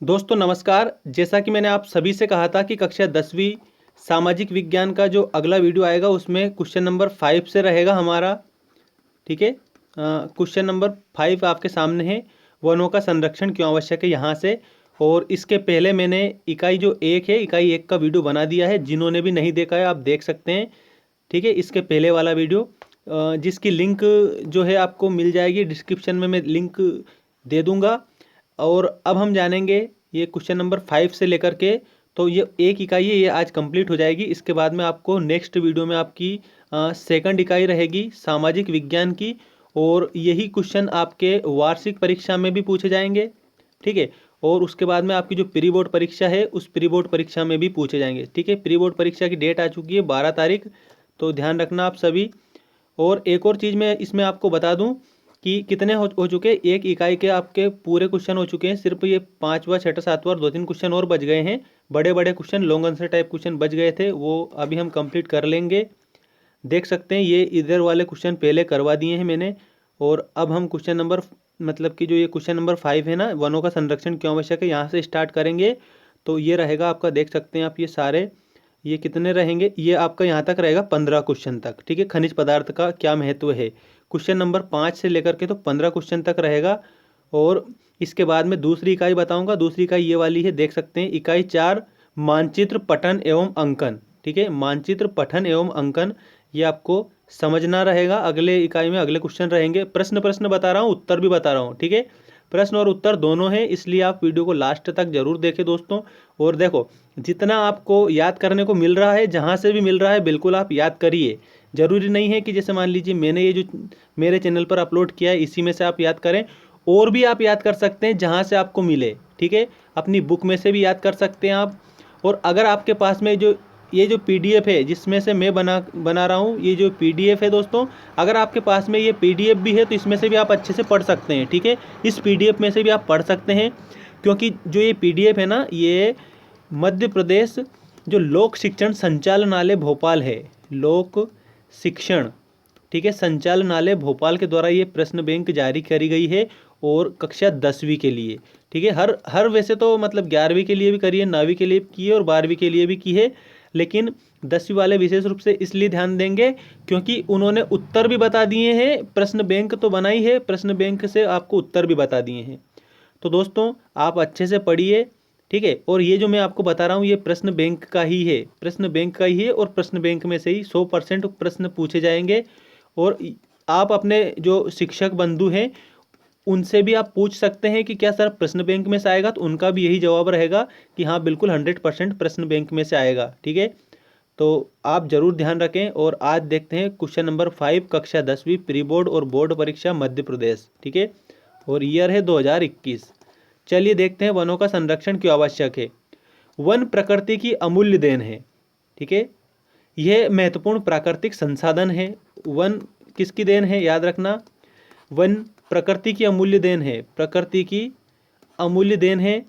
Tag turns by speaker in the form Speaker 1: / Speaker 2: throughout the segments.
Speaker 1: दोस्तों नमस्कार। जैसा कि मैंने आप सभी से कहा था कि कक्षा 10वीं सामाजिक विज्ञान का जो अगला वीडियो आएगा उसमें क्वेश्चन नंबर 5 से रहेगा हमारा। ठीक है, क्वेश्चन नंबर 5 आपके सामने है, वनों का संरक्षण क्यों आवश्यक है, यहाँ से। और इसके पहले मैंने इकाई जो 1 है, इकाई 1 का वीडियो बना दिया है। जिन्होंने भी नहीं देखा है आप देख सकते हैं। ठीक है, इसके पहले वाला वीडियो जिसकी लिंक जो है आपको मिल जाएगी डिस्क्रिप्शन में, मैं लिंक दे दूंगा। और अब हम जानेंगे ये क्वेश्चन नंबर 5 से लेकर के, तो ये एक इकाई है, ये आज कंप्लीट हो जाएगी। इसके बाद में आपको नेक्स्ट वीडियो में आपकी सेकंड इकाई रहेगी सामाजिक विज्ञान की, और यही क्वेश्चन आपके वार्षिक परीक्षा में भी पूछे जाएंगे। ठीक है, और उसके बाद में आपकी जो प्री बोर्ड परीक्षा है उस प्री बोर्ड परीक्षा में भी पूछे जाएंगे। ठीक है, प्री बोर्ड परीक्षा की डेट आ चुकी है 12 तारीख, तो ध्यान रखना आप सभी। और एक और चीज़ मैं इसमें आपको बता दूं कि कितने हो चुके, एक इकाई के आपके पूरे क्वेश्चन हो चुके हैं। सिर्फ ये 5वां 6वां 7वां और 2-3 क्वेश्चन और बच गए हैं। बड़े बड़े question long answer type question बच गए थे, वो अभी हम कंप्लीट कर लेंगे। देख सकते हैं ये इधर वाले क्वेश्चन पहले करवा दिए हैं मैंने। और अब हम क्वेश्चन नंबर मतलब कि जो ये क्वेश्चन नंबर 5 है ना, वनों का संरक्षण क्यों आवश्यक है, यहाँ से स्टार्ट करेंगे। तो ये रहेगा आपका, देख सकते हैं आप ये सारे, ये कितने रहेंगे, ये आपका यहाँ तक रहेगा 15 क्वेश्चन तक। ठीक है, खनिज पदार्थ का क्या महत्व है, क्वेश्चन नंबर 5 से लेकर के तो 15 क्वेश्चन तक रहेगा। और इसके बाद में दूसरी इकाई बताऊंगा। दूसरी इकाई ये वाली है, देख सकते हैं इकाई 4 मानचित्र पठन एवं अंकन। ठीक है, मानचित्र पठन एवं अंकन, ये आपको समझना रहेगा। अगले इकाई में अगले क्वेश्चन रहेंगे, प्रश्न प्रश्न बता रहा हूँ, उत्तर भी बता रहा हूँ। ठीक है, प्रश्न और उत्तर दोनों हैं, इसलिए आप वीडियो को लास्ट तक जरूर देखें दोस्तों। और देखो, जितना आपको याद करने को मिल रहा है, जहाँ से भी मिल रहा है बिल्कुल आप याद करिए। ज़रूरी नहीं है कि जैसे मान लीजिए मैंने ये जो मेरे चैनल पर अपलोड किया है इसी में से आप याद करें, और भी आप याद कर सकते हैं जहाँ से आपको मिले। ठीक है, अपनी बुक में से भी याद कर सकते हैं आप। और अगर आपके पास में जो ये जो पीडीएफ है जिसमें से मैं बना रहा हूँ, ये जो पीडीएफ है दोस्तों, अगर आपके पास में ये पीडीएफ भी है तो इसमें से भी आप अच्छे से पढ़ सकते हैं। ठीक है, इस पीडीएफ में से भी आप पढ़ सकते हैं, क्योंकि जो ये पीडीएफ है ना, ये मध्य प्रदेश जो लोक शिक्षण संचालनालय भोपाल है, लोक शिक्षण, ठीक है, संचालनालय भोपाल के द्वारा ये प्रश्न बैंक जारी करी गई है। और कक्षा 10वीं के लिए, ठीक है, हर वैसे तो मतलब 11वीं के लिए भी करी है, 9वीं के लिए भी की है और 12वीं के लिए भी की है, लेकिन 10वीं वाले विशेष रूप से इसलिए ध्यान देंगे क्योंकि उन्होंने उत्तर भी बता दिए हैं। प्रश्न बैंक तो बनाई है, प्रश्न बैंक से आपको उत्तर भी बता दिए हैं। तो दोस्तों आप अच्छे से पढ़िए। ठीक है, और ये जो मैं आपको बता रहा हूँ ये प्रश्न बैंक का ही है, प्रश्न बैंक का ही है, और प्रश्न बैंक में से ही 100% प्रश्न पूछे जाएंगे। और आप अपने जो शिक्षक बंधु हैं उनसे भी आप पूछ सकते हैं कि क्या सर प्रश्न बैंक में से आएगा, तो उनका भी यही जवाब रहेगा कि हाँ बिल्कुल 100% प्रश्न बैंक में से आएगा। ठीक है, तो आप जरूर ध्यान रखें। और आज देखते हैं क्वेश्चन नंबर 5, कक्षा 10वीं प्री बोर्ड और बोर्ड परीक्षा मध्य प्रदेश। ठीक है, और ईयर है 2021। चलिए देखते हैं, वनों का संरक्षण क्यों आवश्यक है। वन प्रकृति की अमूल्य देन है। ठीक है, यह महत्वपूर्ण प्राकृतिक संसाधन है। वन किसकी देन है, याद रखना, वन प्रकृति की अमूल्य देन है, प्रकृति की अमूल्य देन है।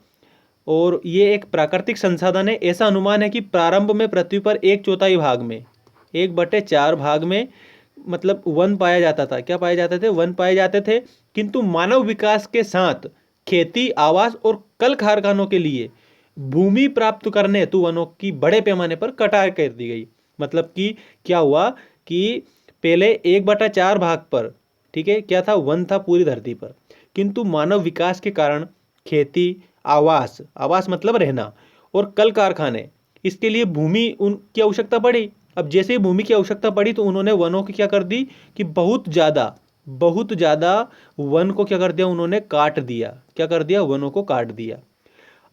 Speaker 1: और ये एक प्राकृतिक संसाधन है। ऐसा अनुमान है कि प्रारंभ में पृथ्वी पर 1/4 भाग में, 1/4 भाग में मतलब वन पाया जाता था। क्या पाए जाते थे, वन पाए जाते थे। किंतु मानव विकास के साथ खेती, आवास और कल कारखानों के लिए भूमि प्राप्त करने हेतु वनों की बड़े पैमाने पर कटाई कर दी गई। मतलब कि क्या हुआ कि पहले 1/4 भाग पर, ठीक है, क्या था, वन था पूरी धरती पर, किंतु मानव विकास के कारण खेती, आवास, आवास मतलब रहना, और कल कारखाने, इसके लिए भूमि उनकी आवश्यकता पड़ी। अब जैसे ही भूमि की आवश्यकता पड़ी तो उन्होंने वनों की क्या कर दी कि बहुत ज़्यादा वन को क्या कर दिया, उन्होंने काट दिया। क्या कर दिया, वनों को काट दिया।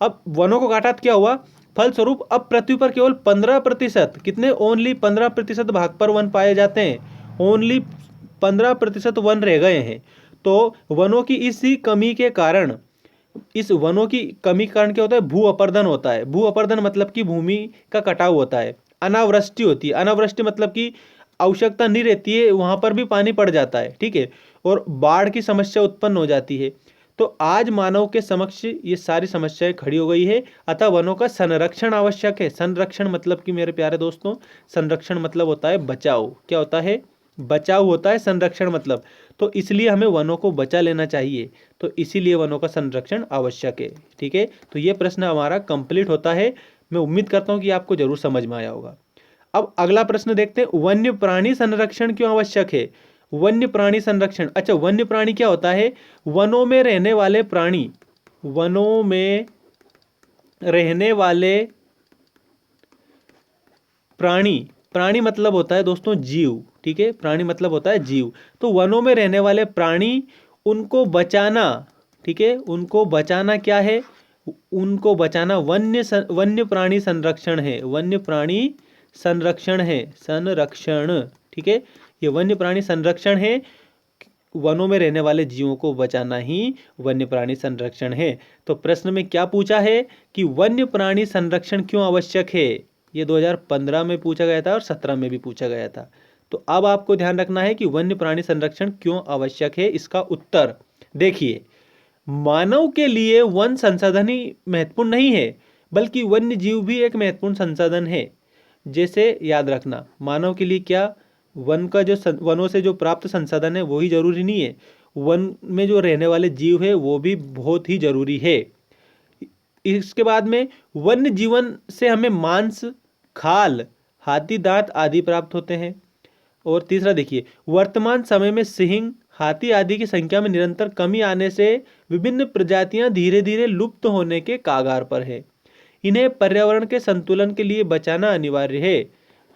Speaker 1: अब वनों को काटा तो क्या हुआ, फलस्वरूप अब पृथ्वी पर केवल 15%, कितने, ओनली 15% भाग पर वन पाए जाते हैं। ओनली 15% वन रह गए हैं। तो वनों की इसी कमी के कारण, इस वनों की कमी के कारण क्या होता है, भू अपर्दन होता है। भू अपर्दन मतलब कि भूमि का कटाव होता है। अनावृष्टि होती है। अनावृष्टि मतलब कि आवश्यकता नहीं रहती है, वहां पर भी पानी पड़ जाता है। ठीक है, और बाढ़ की समस्या उत्पन्न हो जाती है। तो आज मानव के समक्ष ये सारी समस्याएं खड़ी हो गई है, अतः वनों का संरक्षण आवश्यक है। संरक्षण मतलब कि मेरे प्यारे दोस्तों, संरक्षण मतलब होता है बचाव। क्या होता है, बचाव होता है, संरक्षण मतलब। तो इसलिए हमें वनों को बचा लेना चाहिए, तो इसीलिए वनों का संरक्षण आवश्यक है। ठीक है, तो ये प्रश्न हमारा कंप्लीट होता है। मैं उम्मीद करता हूँ कि आपको जरूर समझ में आया होगा। अब अगला प्रश्न देखते हैं, वन्य प्राणी संरक्षण क्यों आवश्यक है? वन्य प्राणी संरक्षण, अच्छा वन्य प्राणी क्या होता है? वनों में रहने वाले प्राणी, वनों में रहने वाले प्राणी, प्राणी मतलब होता है दोस्तों जीव। ठीक है, प्राणी मतलब होता है जीव। तो वनों में रहने वाले प्राणी, उनको बचाना, ठीक है, उनको बचाना क्या है? उनको बचाना वन्य प्राणी संरक्षण है, वन्य प्राणी संरक्षण है, संरक्षण। ठीक है, ये वन्य प्राणी संरक्षण है। वनों में रहने वाले जीवों को बचाना ही वन्य प्राणी संरक्षण है। तो प्रश्न में क्या पूछा है कि वन्य प्राणी संरक्षण क्यों आवश्यक है? ये 2015 में पूछा गया था और 17 में भी पूछा गया था। तो अब आपको ध्यान रखना है कि वन्य प्राणी संरक्षण क्यों आवश्यक है। इसका उत्तर देखिए, मानव के लिए वन संसाधन ही महत्वपूर्ण नहीं है, बल्कि वन्य जीव भी एक महत्वपूर्ण संसाधन है। जैसे याद रखना, मानव के लिए क्या, वन का जो वनों से जो प्राप्त संसाधन है वो ही जरूरी नहीं है, वन में जो रहने वाले जीव है वो भी बहुत ही जरूरी है। इसके बाद में वन्य जीवन से हमें मांस, खाल, हाथी दांत आदि प्राप्त होते हैं। और तीसरा देखिए, वर्तमान समय में सिंह, हाथी आदि की संख्या में निरंतर कमी आने से विभिन्न प्रजातियां धीरे धीरे लुप्त होने के कागार पर है। इन्हें पर्यावरण के संतुलन के लिए बचाना अनिवार्य है।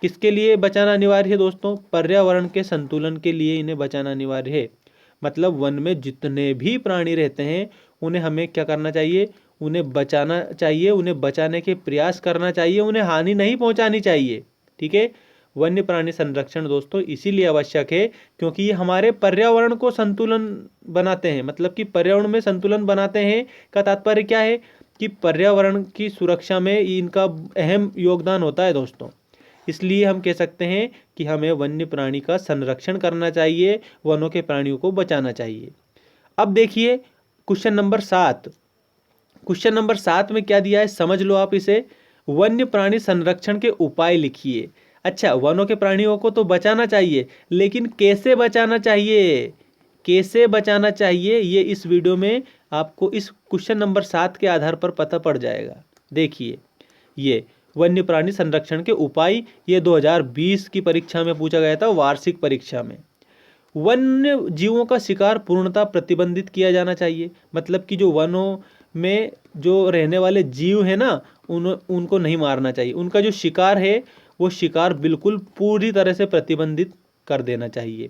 Speaker 1: किसके लिए बचाना अनिवार्य है दोस्तों? पर्यावरण के संतुलन के लिए इन्हें बचाना अनिवार्य है। मतलब वन में जितने भी प्राणी रहते हैं उन्हें हमें क्या करना चाहिए? उन्हें बचाना चाहिए, उन्हें बचाने के प्रयास करना चाहिए, उन्हें हानि नहीं पहुंचानी चाहिए। ठीक है, वन्य प्राणी संरक्षण दोस्तों इसीलिए आवश्यक है क्योंकि ये हमारे पर्यावरण को संतुलन बनाते हैं। मतलब कि पर्यावरण में संतुलन बनाते हैं का तात्पर्य क्या है कि पर्यावरण की सुरक्षा में इनका अहम योगदान होता है दोस्तों। इसलिए हम कह सकते हैं कि हमें वन्य प्राणी का संरक्षण करना चाहिए, वनों के प्राणियों को बचाना चाहिए। अब देखिए क्वेश्चन नंबर 7। क्वेश्चन नंबर 7 में क्या दिया है समझ लो आप इसे। वन्य प्राणी संरक्षण के उपाय लिखिए। अच्छा, वनों के प्राणियों को तो बचाना चाहिए, लेकिन कैसे बचाना चाहिए? कैसे बचाना चाहिए ये इस वीडियो में आपको इस क्वेश्चन नंबर 7 के आधार पर पता पड़ जाएगा। देखिए, ये वन्य प्राणी संरक्षण के उपाय, ये 2020 की परीक्षा में पूछा गया था, वार्षिक परीक्षा में। वन्य जीवों का शिकार पूर्णतः प्रतिबंधित किया जाना चाहिए। मतलब कि जो वनों में जो रहने वाले जीव है ना, उनको नहीं मारना चाहिए। उनका जो शिकार है वो शिकार बिल्कुल पूरी तरह से प्रतिबंधित कर देना चाहिए।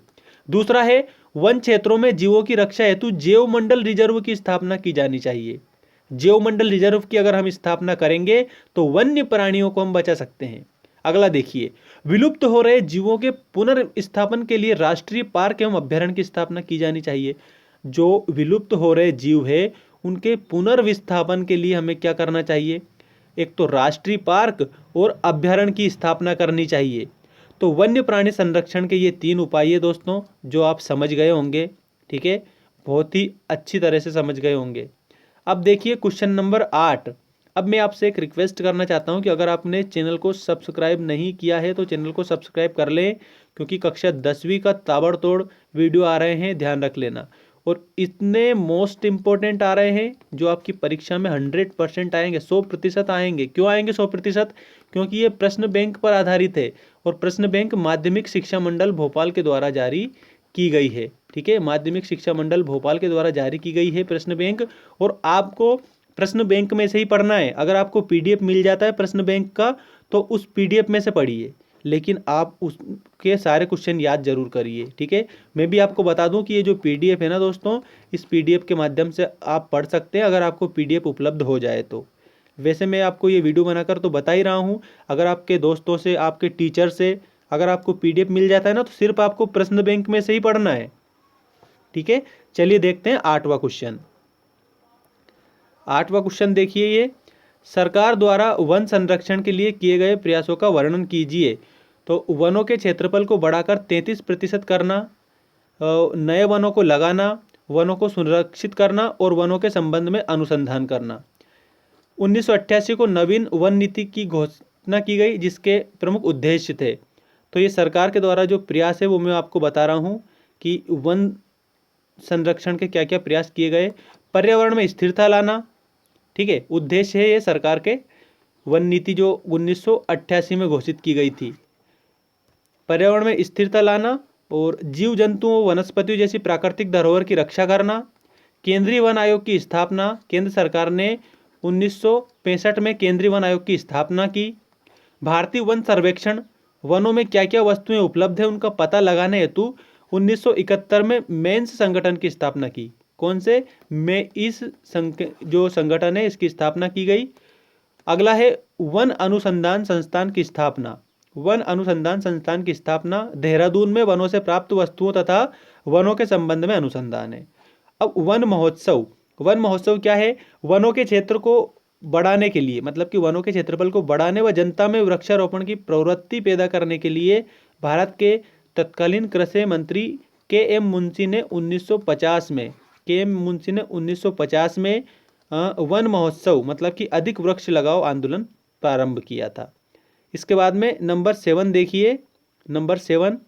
Speaker 1: दूसरा है, वन क्षेत्रों में जीवों की रक्षा हेतु जैव मंडल रिजर्व की स्थापना की जानी चाहिए। जैव मंडल रिजर्व की अगर हम स्थापना करेंगे तो वन्य प्राणियों को हम बचा सकते हैं। अगला देखिए, विलुप्त हो रहे जीवों के पुनर्स्थापन के लिए राष्ट्रीय पार्क एवं अभ्यारण्य की स्थापना की जानी चाहिए। जो विलुप्त हो रहे जीव है उनके पुनर्विस्थापन के लिए हमें क्या करना चाहिए? एक तो राष्ट्रीय पार्क और अभ्यारण्य की स्थापना करनी चाहिए। तो वन्य प्राणी संरक्षण के ये 3 उपाय है दोस्तों, जो आप समझ गए होंगे। ठीक है, बहुत ही अच्छी तरह से समझ गए होंगे। अब देखिए क्वेश्चन नंबर 8। अब मैं आपसे एक रिक्वेस्ट करना चाहता हूं कि अगर आपने चैनल को सब्सक्राइब नहीं किया है तो चैनल को सब्सक्राइब कर लें, क्योंकि कक्षा 10वीं का ताबड़तोड़ वीडियो आ रहे हैं, ध्यान रख लेना। और इतने मोस्ट इम्पोर्टेंट आ रहे हैं जो आपकी परीक्षा में 100% आएंगे, 100% आएंगे। क्यों आएंगे 100%? क्योंकि ये प्रश्न बैंक पर आधारित है और प्रश्न बैंक माध्यमिक शिक्षा मंडल भोपाल के द्वारा जारी की गई है। ठीक है, माध्यमिक शिक्षा मंडल भोपाल के द्वारा जारी की गई है प्रश्न बैंक, और आपको प्रश्न बैंक में से ही पढ़ना है। अगर आपको पीडीएफ मिल जाता है प्रश्न बैंक का तो उस पीडीएफ में से पढ़िए, लेकिन आप उसके सारे क्वेश्चन याद जरूर करिए। ठीक है, मैं भी आपको बता दूं कि ये जो पीडीएफ है ना दोस्तों, इस पीडीएफ के माध्यम से आप पढ़ सकते हैं अगर आपको पीडीएफ उपलब्ध हो जाए तो। वैसे मैं आपको ये वीडियो बनाकर तो बता ही रहा हूँ, अगर आपके दोस्तों से, आपके टीचर से अगर आपको पीडीएफ मिल जाता है ना तो सिर्फ आपको प्रश्न बैंक में से ही पढ़ना है। ठीक है, चलिए देखते हैं 8वां क्वेश्चन। 8वां क्वेश्चन देखिए, ये सरकार द्वारा वन संरक्षण के लिए किए गए प्रयासों का वर्णन कीजिए। तो वनों के क्षेत्रफल को बढ़ाकर 33% करना, नए वनों को लगाना, वनों को सुरक्षित करना और वनों के संबंध में अनुसंधान करना। 1988 को नवीन वन नीति की घोषणा की गई जिसके प्रमुख उद्देश्य थे। तो ये सरकार के द्वारा जो प्रयास है वो मैं आपको बता रहा हूँ कि वन संरक्षण के क्या क्या प्रयास किए गए। पर्यावरण में स्थिरता लाना, ठीक है, उद्देश्य है ये सरकार के वन नीति जो 1988 में घोषित की गई थी। पर्यावरण में स्थिरता लाना और जीव जंतुओं वनस्पतियों जैसी प्राकृतिक धरोहर की रक्षा करना। केंद्रीय वन आयोग की स्थापना, केंद्र सरकार ने 1965 में केंद्रीय वन आयोग की स्थापना की। भारतीय वन सर्वेक्षण, वनों में क्या क्या वस्तुएं उपलब्ध है उनका पता लगाने हेतु 1971 में मेंस संगठन की स्थापना की। कौन से? इस जो संगठन है इसकी स्थापना की गई। अगला है वन अनुसंधान संस्थान की स्थापना। वन अनुसंधान संस्थान की स्थापना देहरादून में वनों से प्राप्त वस्तुओं तथा वनों के संबंध में अनुसंधान है। अब वन महोत्सव, वन महोत्सव क्या है? वनों के क्षेत्र को बढ़ाने के लिए, मतलब कि वनों के क्षेत्रफल को बढ़ाने व जनता में वृक्षारोपण की प्रवृत्ति पैदा करने के लिए भारत के तत्कालीन कृषि मंत्री के.एम. मुंशी ने 1950 में वन महोत्सव मतलब कि अधिक वृक्ष लगाओ आंदोलन प्रारंभ किया था। इसके बाद में नंबर 7 देखिए। नंबर 7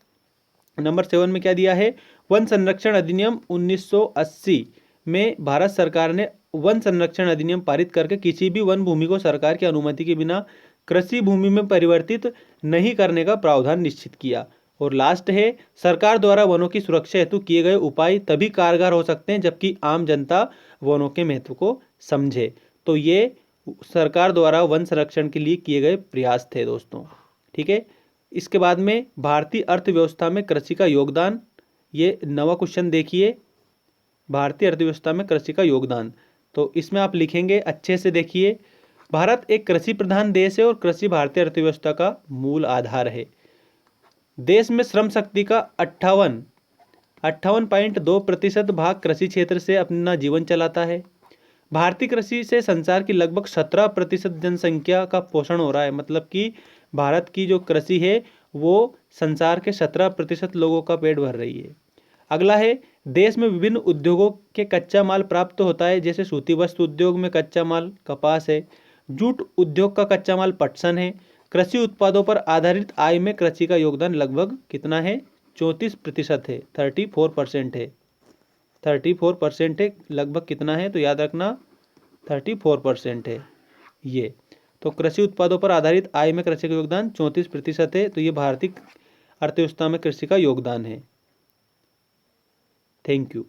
Speaker 1: में क्या दिया है? वन संरक्षण अधिनियम 1980 में भारत सरकार ने वन संरक्षण अधिनियम पारित करके किसी भी वन भूमि को सरकार की अनुमति के बिना कृषि भूमि में परिवर्तित नहीं करने का प्रावधान निश्चित किया। और लास्ट है, सरकार द्वारा वनों की सुरक्षा हेतु किए गए उपाय तभी कारगर हो सकते हैं जबकि आम जनता वनों के महत्व को समझे। तो ये सरकार द्वारा वन संरक्षण के लिए किए गए प्रयास थे दोस्तों, ठीक है। इसके बाद में भारतीय अर्थव्यवस्था में कृषि का योगदान, ये नवा क्वेश्चन देखिए। भारतीय अर्थव्यवस्था में कृषि का योगदान, तो इसमें आप लिखेंगे, अच्छे से देखिए। भारत एक कृषि प्रधान देश है और कृषि भारतीय अर्थव्यवस्था का मूल आधार है। देश में श्रम शक्ति का 58.2% भाग कृषि क्षेत्र से अपना जीवन चलाता है। भारतीय कृषि से संसार की लगभग 17% जनसंख्या का पोषण हो रहा है, मतलब कि भारत की जो कृषि है वो संसार के 17% लोगों का पेट भर रही है। अगला है, देश में विभिन्न उद्योगों के कच्चा माल प्राप्त होता है, जैसे सूती वस्त्र उद्योग में कच्चा माल कपास है, जूट उद्योग का कच्चा माल पटसन है। कृषि उत्पादों पर आधारित आय में कृषि का योगदान लगभग कितना है? 34% है, 34% है, 34% है, लगभग कितना है? तो याद रखना 34% है ये। तो कृषि उत्पादों पर आधारित आय में कृषि का योगदान 34% है। तो ये भारतीय अर्थव्यवस्था में कृषि का योगदान है। Thank you.